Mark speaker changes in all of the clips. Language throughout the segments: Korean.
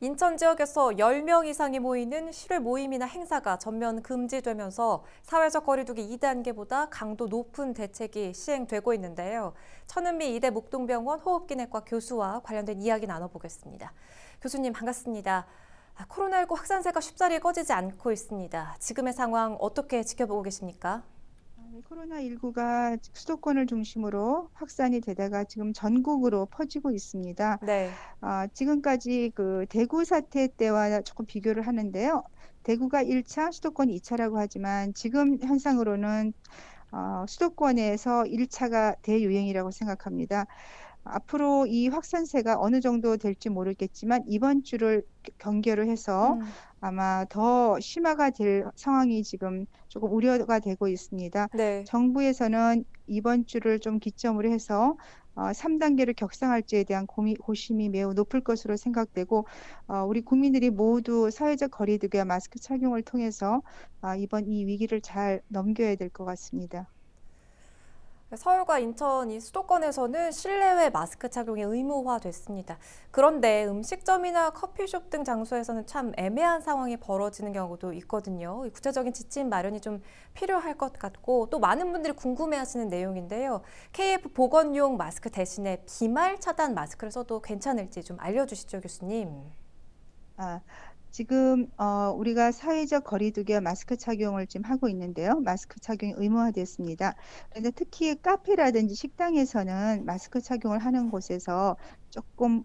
Speaker 1: 인천 지역에서 10명 이상이 모이는 실외 모임이나 행사가 전면 금지되면서 사회적 거리두기 2단계보다 강도 높은 대책이 시행되고 있는데요. 천은미 이대 목동병원 호흡기내과 교수와 관련된 이야기 나눠보겠습니다. 교수님 반갑습니다. 코로나19 확산세가 쉽사리 꺼지지 않고 있습니다. 지금의 상황 어떻게 지켜보고 계십니까?
Speaker 2: 코로나19가 수도권을 중심으로 확산이 되다가 지금 전국으로 퍼지고 있습니다.
Speaker 1: 네.
Speaker 2: 지금까지 그 대구 사태 때와 조금 비교를 하는데요. 대구가 1차, 수도권이 2차라고 하지만 지금 현상으로는 수도권에서 1차가 대유행이라고 생각합니다. 앞으로 이 확산세가 어느 정도 될지 모르겠지만 이번 주를 경계로 해서 아마 더 심화가 될 상황이 지금 조금 우려가 되고 있습니다.
Speaker 1: 네.
Speaker 2: 정부에서는 이번 주를 좀 기점으로 해서 3단계를 격상할지에 대한 고심이 매우 높을 것으로 생각되고 우리 국민들이 모두 사회적 거리두기와 마스크 착용을 통해서 이번 이 위기를 잘 넘겨야 될 것 같습니다.
Speaker 1: 서울과 인천 이 수도권에서는 실내외 마스크 착용이 의무화됐습니다. 그런데 음식점이나 커피숍 등 장소에서는 참 애매한 상황이 벌어지는 경우도 있거든요. 구체적인 지침 마련이 좀 필요할 것 같고 또 많은 분들이 궁금해하시는 내용인데요. KF 보건용 마스크 대신에 비말 차단 마스크를 써도 괜찮을지 좀 알려주시죠, 교수님.
Speaker 2: 지금 우리가 사회적 거리두기와 마스크 착용을 지금 하고 있는데요. 마스크 착용이 의무화됐습니다. 그런데 특히 카페라든지 식당에서는 마스크 착용을 하는 곳에서 조금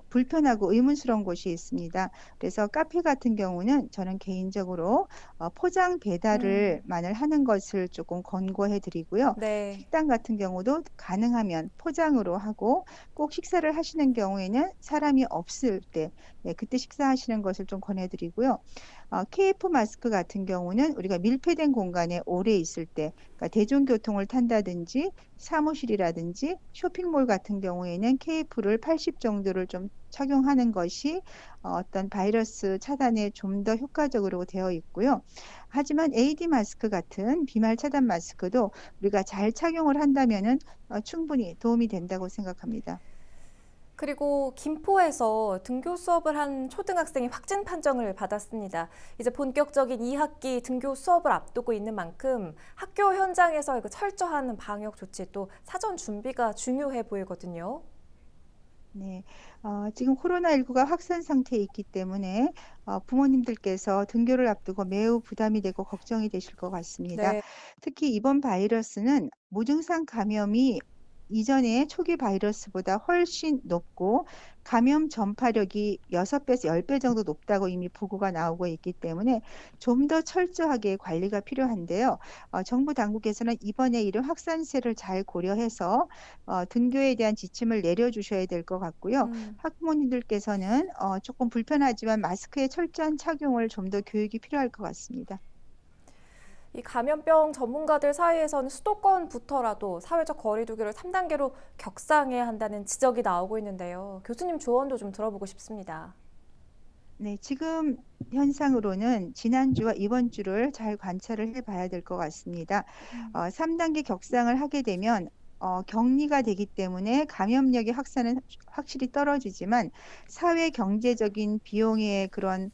Speaker 2: 불편하고 의문스러운 곳이 있습니다. 그래서 카페 같은 경우는 저는 개인적으로 포장 배달을만을 하는 것을 조금 권고해 드리고요.
Speaker 1: 네.
Speaker 2: 식당 같은 경우도 가능하면 포장으로 하고 꼭 식사를 하시는 경우에는 사람이 없을 때 그때 식사하시는 것을 좀 권해드리고요. KF 마스크 같은 경우는 우리가 밀폐된 공간에 오래 있을 때, 그러니까 대중교통을 탄다든지 사무실이라든지 쇼핑몰 같은 경우에는 KF를 80 정도를 좀 착용하는 것이 어떤 바이러스 차단에 좀 더 효과적으로 되어 있고요. 하지만 AD 마스크 같은 비말 차단 마스크도 우리가 잘 착용을 한다면은 충분히 도움이 된다고 생각합니다.
Speaker 1: 그리고 김포에서 등교 수업을 한 초등학생이 확진 판정을 받았습니다. 이제 본격적인 2학기 등교 수업을 앞두고 있는 만큼 학교 현장에서 철저한 방역 조치 또 사전 준비가 중요해 보이거든요.
Speaker 2: 네, 지금 코로나19가 확산 상태에 있기 때문에 부모님들께서 등교를 앞두고 매우 부담이 되고 걱정이 되실 것 같습니다.
Speaker 1: 네.
Speaker 2: 특히 이번 바이러스는 무증상 감염이 이전의 초기 바이러스보다 훨씬 높고 감염 전파력이 6배에서 10배 정도 높다고 이미 보고가 나오고 있기 때문에 좀 더 철저하게 관리가 필요한데요. 정부 당국에서는 이번에 이런 확산세를 잘 고려해서 등교에 대한 지침을 내려주셔야 될 것 같고요. 학부모님들께서는 조금 불편하지만 마스크의 철저한 착용을 좀 더 교육이 필요할 것 같습니다.
Speaker 1: 이 감염병 전문가들 사이에서는 수도권부터라도 사회적 거리두기를 3단계로 격상해야 한다는 지적이 나오고 있는데요. 교수님 조언도 좀 들어보고 싶습니다.
Speaker 2: 네, 지금 현상으로는 지난주와 이번 주를 잘 관찰을 해봐야 될 것 같습니다. 3단계 격상을 하게 되면 격리가 되기 때문에 감염력의 확산은 확실히 떨어지지만 사회 경제적인 비용의 그런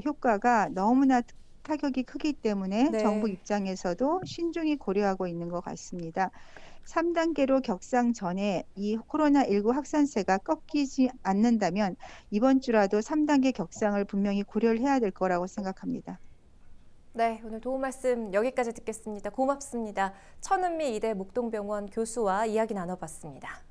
Speaker 2: 효과가 너무나 타격이 크기 때문에 정부
Speaker 1: 네.
Speaker 2: 입장에서도 신중히 고려하고 있는 것 같습니다. 3단계로 격상 전에 이 코로나19 확산세가 꺾이지 않는다면 이번 주라도 3단계 격상을 분명히 고려를 해야 될 거라고 생각합니다.
Speaker 1: 네, 오늘 도움 말씀 여기까지 듣겠습니다. 고맙습니다. 천은미 이대 목동병원 교수와 이야기 나눠봤습니다.